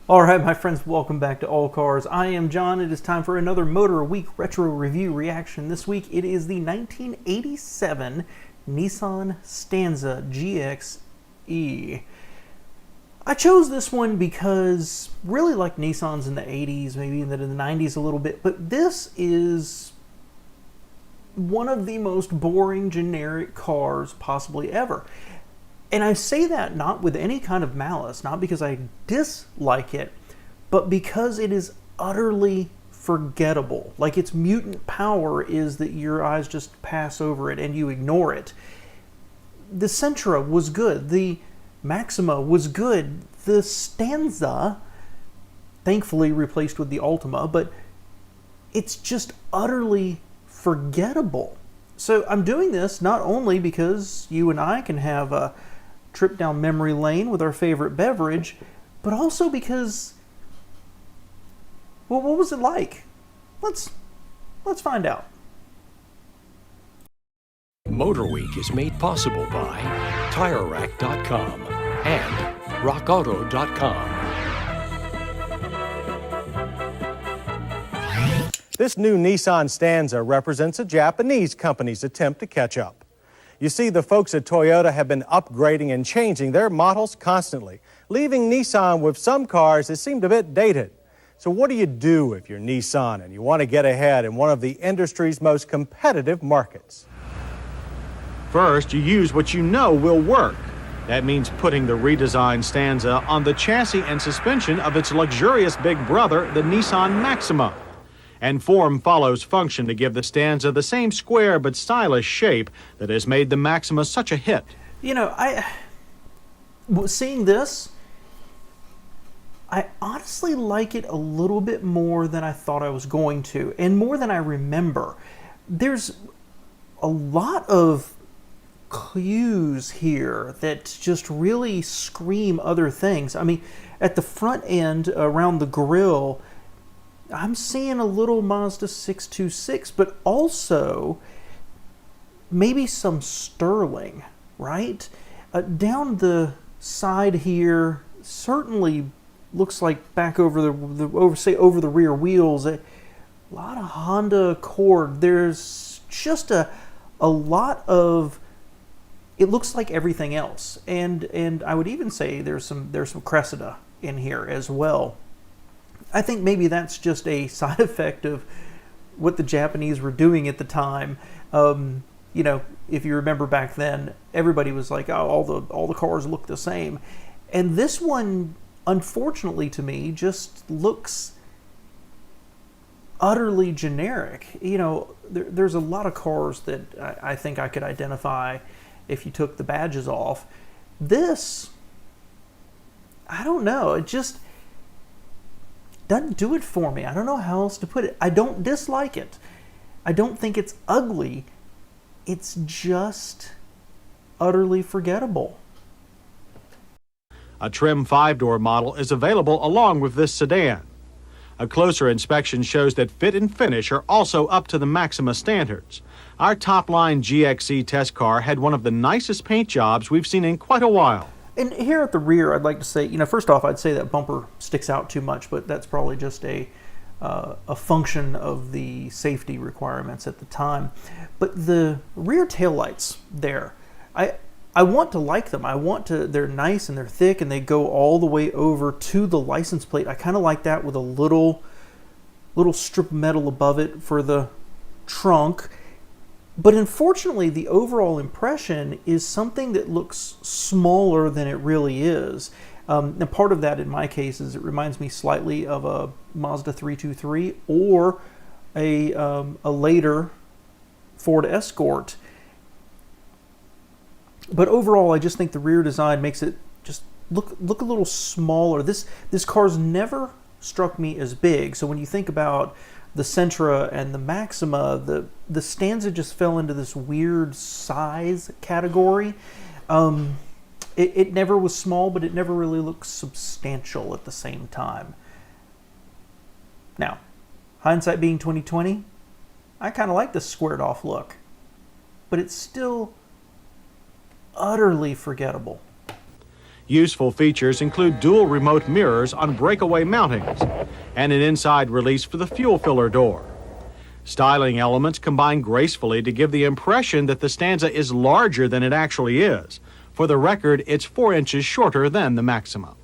Alright, my friends, welcome back to All Cars. I am John. It is time for another Motor Week Retro Review reaction. This week it is the 1987 Nissan Stanza GXE. I chose this one because really like Nissans in the 80s, maybe in the 90s a little bit, but this is one of the most boring generic cars possibly ever. And I say that not with any kind of malice, not because I dislike it, but because it is utterly forgettable. Like, its mutant power is that your eyes just pass over it and you ignore it. The Sentra was good. The Maxima was good. The Stanza, thankfully replaced with the Ultima, but it's just utterly forgettable. So I'm doing this not only because you and I can have a trip down memory lane with our favorite beverage, but also because, well, what was it like? Let's find out. Motorweek is made possible by TireRack.com and RockAuto.com. This new Nissan Stanza represents a Japanese company's attempt to catch up. You see, the folks at Toyota have been upgrading and changing their models constantly, leaving Nissan with some cars that seemed a bit dated. So what do you do if you're Nissan and you want to get ahead in one of the industry's most competitive markets? First, you use what you know will work. That means putting the redesigned Stanza on the chassis and suspension of its luxurious big brother, the Nissan Maxima. And form follows function to give the Stanza the same square but stylish shape that has made the Maxima such a hit. You know, seeing this, I honestly like it a little bit more than I thought I was going to, and more than I remember. There's a lot of cues here that just really scream other things. I mean, at the front end, around the grille, I'm seeing a little Mazda 626, but also maybe some Sterling, right? Down the side here, certainly looks like back over the rear wheels, a lot of Honda Accord. There's just a lot of, it looks like everything else, and I would even say there's some Cressida in here as well. I think maybe that's just a side effect of what the Japanese were doing at the time. You know, if you remember back then, everybody was like, oh, all the cars look the same. And this one, unfortunately to me, just looks utterly generic. You know, there's a lot of cars that I think I could identify if you took the badges off. This, I don't know, it just doesn't do it for me. I don't know how else to put it. I don't dislike it. I don't think it's ugly. It's just utterly forgettable. A trim 5-door model is available along with this sedan. A closer inspection shows that fit and finish are also up to the Maxima standards. Our top-line GXE test car had one of the nicest paint jobs we've seen in quite a while. And here at the rear, I'd like to say, you know, first off, I'd say that bumper sticks out too much, but that's probably just a function of the safety requirements at the time. But the rear taillights there, I want to like them. They're nice and they're thick and they go all the way over to the license plate. I kind of like that with a little strip of metal above it for the trunk. But unfortunately, the overall impression is something that looks smaller than it really is. And part of that, in my case, is it reminds me slightly of a Mazda 323 or a later Ford Escort. But overall, I just think the rear design makes it just look a little smaller. This car's never struck me as big. So when you think about the Sentra and the Maxima, the Stanza just fell into this weird size category. It never was small, but it never really looked substantial at the same time. Now, hindsight being 2020, I kind of like this squared off look, but it's still utterly forgettable. Useful features include dual remote mirrors on breakaway mountings and an inside release for the fuel filler door. Styling elements combine gracefully to give the impression that the Stanza is larger than it actually is. For the record, it's 4 inches shorter than the Maxima.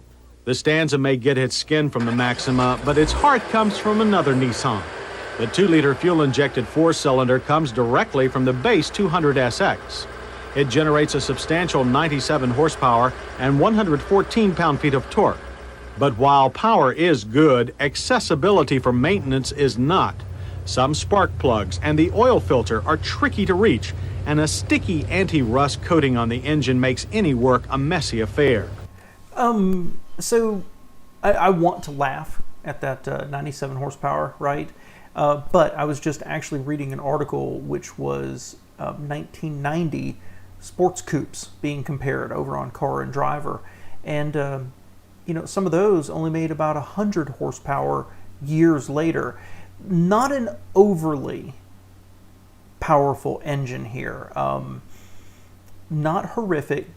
The Stanza may get its skin from the Maxima, but its heart comes from another Nissan. The 2-liter fuel-injected 4-cylinder comes directly from the base 200SX. It generates a substantial 97 horsepower and 114 pound-feet of torque. But while power is good, accessibility for maintenance is not. Some spark plugs and the oil filter are tricky to reach, and a sticky anti-rust coating on the engine makes any work a messy affair. So I want to laugh at that 97 horsepower, right? But I was just actually reading an article which was 1990 sports coupes being compared over on Car and Driver, and some of those only made about 100 horsepower years later. Not an overly powerful engine here. Not horrific,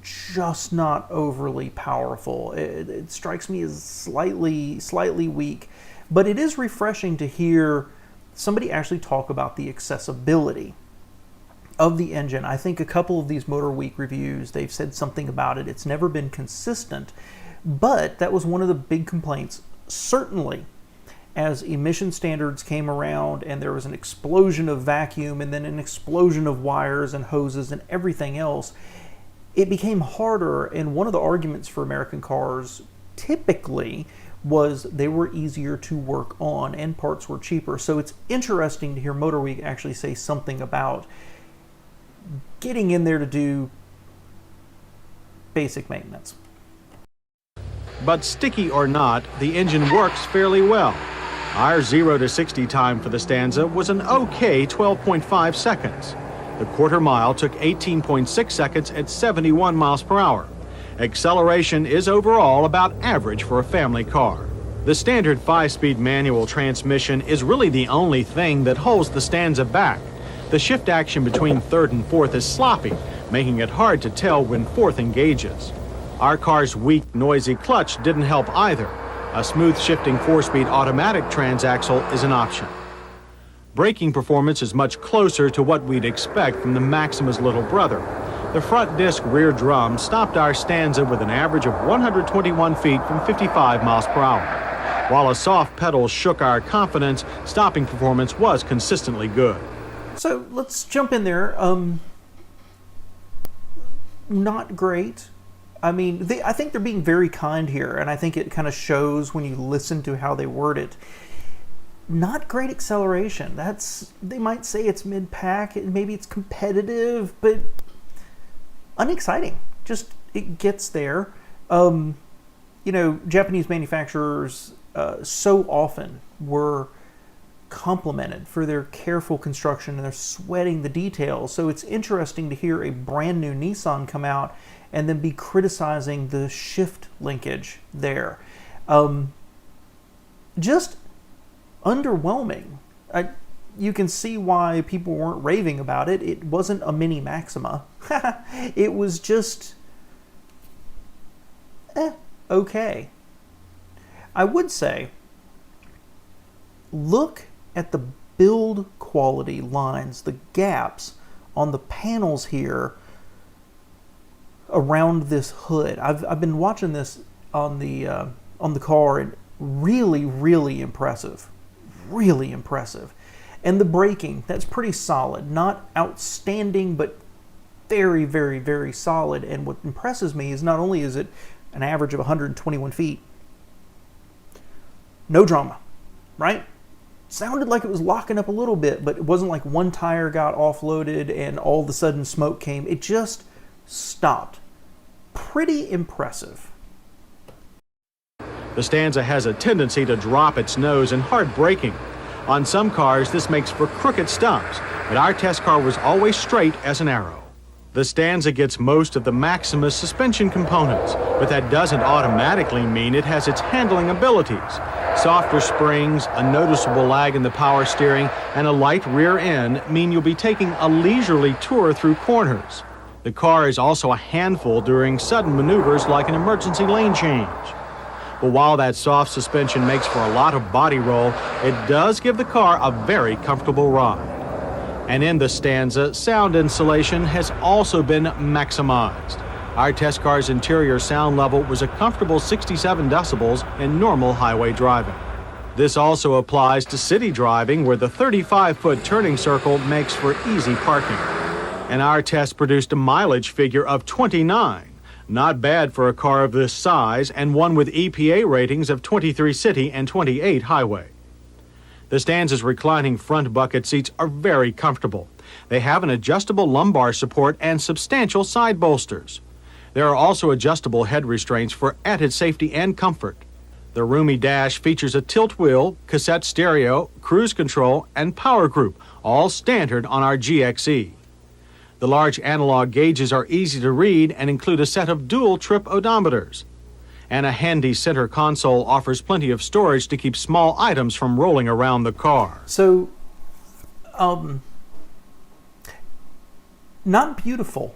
just not overly powerful. It strikes me as slightly weak, but it is refreshing to hear somebody actually talk about the accessibility of the engine. I think a couple of these Motorweek reviews, they've said something about it. It's never been consistent, but that was one of the big complaints, certainly as emission standards came around and there was an explosion of vacuum and then an explosion of wires and hoses and everything else. It became harder, and one of the arguments for American cars typically was they were easier to work on and parts were cheaper. So it's interesting to hear Motorweek actually say something about getting in there to do basic maintenance. But sticky or not, the engine works fairly well. Our 0 to 60 time for the Stanza was an okay 12.5 seconds. The quarter mile took 18.6 seconds at 71 miles per hour. Acceleration is overall about average for a family car. The standard 5-speed manual transmission is really the only thing that holds the Stanza back. The shift action between 3rd and 4th is sloppy, making it hard to tell when 4th engages. Our car's weak, noisy clutch didn't help either. A smooth shifting 4-speed automatic transaxle is an option. Braking performance is much closer to what we'd expect from the Maxima's little brother. The front disc rear drum stopped our Stanza with an average of 121 feet from 55 miles per hour. While a soft pedal shook our confidence, stopping performance was consistently good. So let's jump in there. Not great. I mean, I think they're being very kind here, and I think it kind of shows when you listen to how they word it. Not great acceleration. They might say it's mid-pack, maybe it's competitive, but unexciting. Just, it gets there. Japanese manufacturers so often were complimented for their careful construction and their sweating the details. So it's interesting to hear a brand new Nissan come out and then be criticizing the shift linkage there. Just underwhelming. You can see why people weren't raving about it. It wasn't a mini Maxima. It was just okay. I would say, look at the build quality lines, the gaps on the panels here around this hood. I've been watching this on the car, and really impressive. Really impressive. And the braking, that's pretty solid. Not outstanding, but very solid. And what impresses me is not only is it an average of 121 feet, no drama, right? Sounded like it was locking up a little bit, but it wasn't like one tire got offloaded and all of a sudden smoke came. It just stopped. Pretty impressive. The Stanza has a tendency to drop its nose in hard braking. On some cars, this makes for crooked stumps, but our test car was always straight as an arrow. The Stanza gets most of the Maxima's suspension components, but that doesn't automatically mean it has its handling abilities. Softer springs, a noticeable lag in the power steering, and a light rear end mean you'll be taking a leisurely tour through corners. The car is also a handful during sudden maneuvers like an emergency lane change. But while that soft suspension makes for a lot of body roll, it does give the car a very comfortable ride. And in the Stanza, sound insulation has also been maximized. Our test car's interior sound level was a comfortable 67 decibels in normal highway driving. This also applies to city driving, where the 35-foot turning circle makes for easy parking. And our test produced a mileage figure of 29. Not bad for a car of this size, and one with EPA ratings of 23 city and 28 highway. The Stanza's reclining front bucket seats are very comfortable. They have an adjustable lumbar support and substantial side bolsters. There are also adjustable head restraints for added safety and comfort. The roomy dash features a tilt wheel, cassette stereo, cruise control, and power group, all standard on our GXE. The large analog gauges are easy to read and include a set of dual trip odometers. And a handy center console offers plenty of storage to keep small items from rolling around the car. So, not beautiful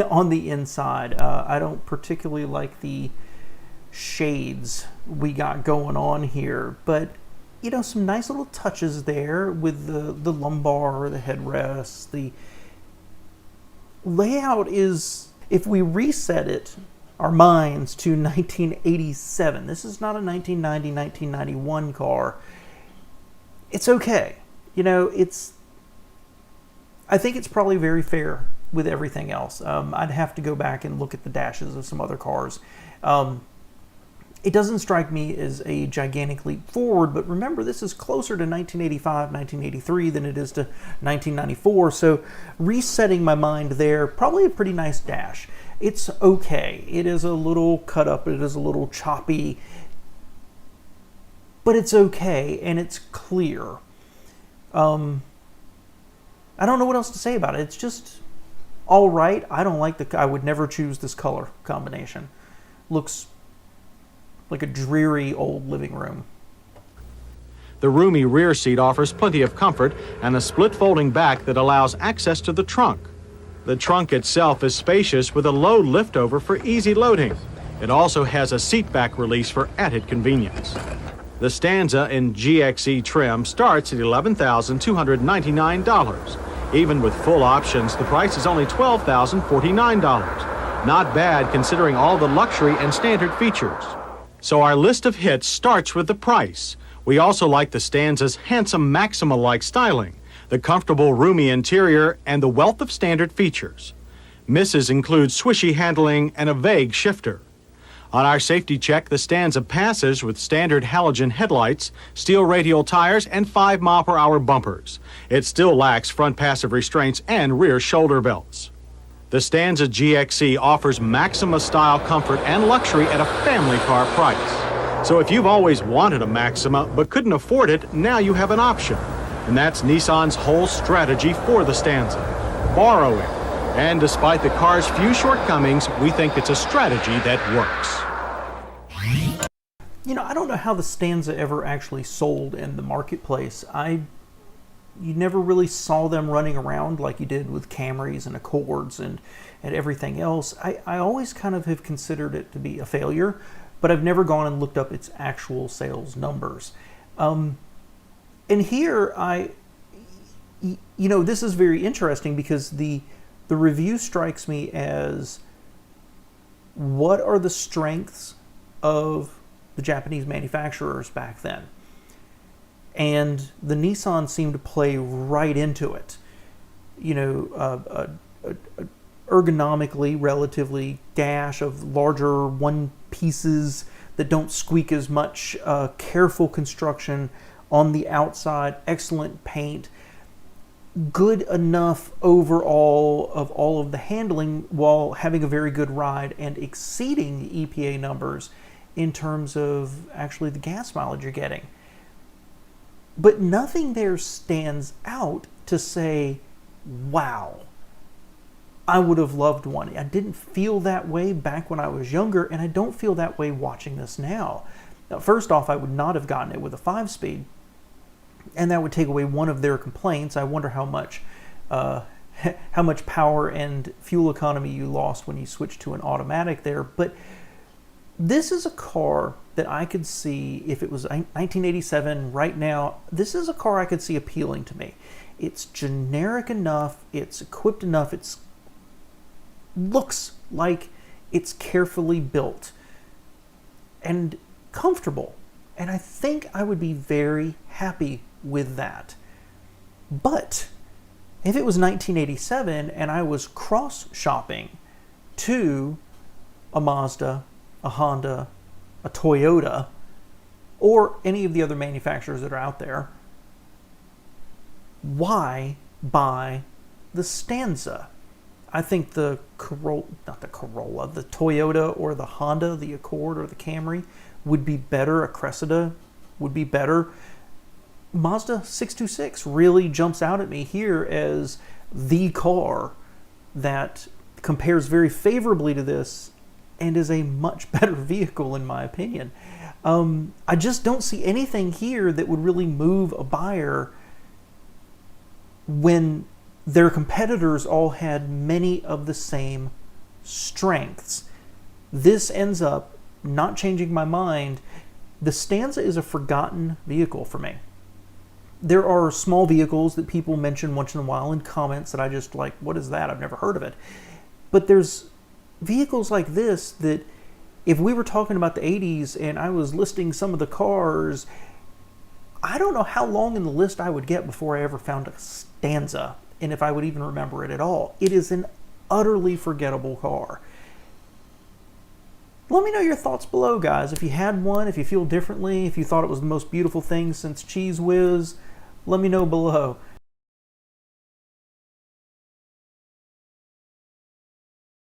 on the inside. I don't particularly like the shades we got going on here, but you know, some nice little touches there with the lumbar, the headrests. The layout is, if we reset it, our minds to 1987, this is not a 1990, 1991 car, it's okay. You know, I think it's probably very fair with everything else. I'd have to go back and look at the dashes of some other cars. It doesn't strike me as a gigantic leap forward, but remember, this is closer to 1985, 1983 than it is to 1994, so resetting my mind there, probably a pretty nice dash. It's okay. It is a little cut up, it is a little choppy, but it's okay, and it's clear. I don't know what else to say about it. It's just all right. I don't like I would never choose this color combination. Looks like a dreary old living room. The roomy rear seat offers plenty of comfort and a split folding back that allows access to the trunk. The trunk itself is spacious with a low liftover for easy loading. It also has a seat back release for added convenience. The Stanza in GXE trim starts at $11,299. Even with full options, the price is only $12,049. Not bad considering all the luxury and standard features. So our list of hits starts with the price. We also like the Stanza's handsome Maxima-like styling, the comfortable roomy interior, and the wealth of standard features. Misses include swishy handling and a vague shifter. On our safety check, the Stanza passes with standard halogen headlights, steel radial tires, and 5 mph bumpers. It still lacks front passive restraints and rear shoulder belts. The Stanza GXE offers Maxima-style comfort and luxury at a family car price. So if you've always wanted a Maxima but couldn't afford it, now you have an option. And that's Nissan's whole strategy for the Stanza: borrowing. And despite the car's few shortcomings, we think it's a strategy that works. You know, I don't know how the Stanza ever actually sold in the marketplace. You never really saw them running around like you did with Camrys and Accords and everything else. I always kind of have considered it to be a failure, but I've never gone and looked up its actual sales numbers. And here, you know, this is very interesting because the review strikes me as, what are the strengths of the Japanese manufacturers back then? And the Nissan seemed to play right into it. You know, ergonomically, relatively dash of larger one pieces that don't squeak as much, careful construction on the outside, excellent paint, good enough overall of all of the handling while having a very good ride and exceeding the EPA numbers in terms of actually the gas mileage you're getting. But nothing there stands out to say, wow, I would have loved one. I didn't feel that way back when I was younger, and I don't feel that way watching this now. Now, first off, I would not have gotten it with a 5-speed, and that would take away one of their complaints. I wonder how much how much power and fuel economy you lost when you switched to an automatic there. But this is a car that I could see, if it was 1987 right now, this is a car I could see appealing to me. It's generic enough, it's equipped enough, it looks like it's carefully built and comfortable. And I think I would be very happy with that. But if it was 1987 and I was cross-shopping to a Mazda, a Honda, a Toyota, or any of the other manufacturers that are out there, why buy the Stanza? I think the Toyota or the Honda, the Accord or the Camry would be better. A Cressida would be better. Mazda 626 really jumps out at me here as the car that compares very favorably to this and is a much better vehicle in my opinion. I just don't see anything here that would really move a buyer when their competitors all had many of the same strengths. This ends up not changing my mind. The Stanza is a forgotten vehicle for me. There are small vehicles that people mention once in a while in comments that I just like, what is that? I've never heard of it. But there's vehicles like this that if we were talking about the 80s and I was listing some of the cars, I don't know how long in the list I would get before I ever found a Stanza, and if I would even remember it at all. It is an utterly forgettable car. Let me know your thoughts below, guys. If you had one, if you feel differently, if you thought it was the most beautiful thing since Cheese Whiz, let me know below.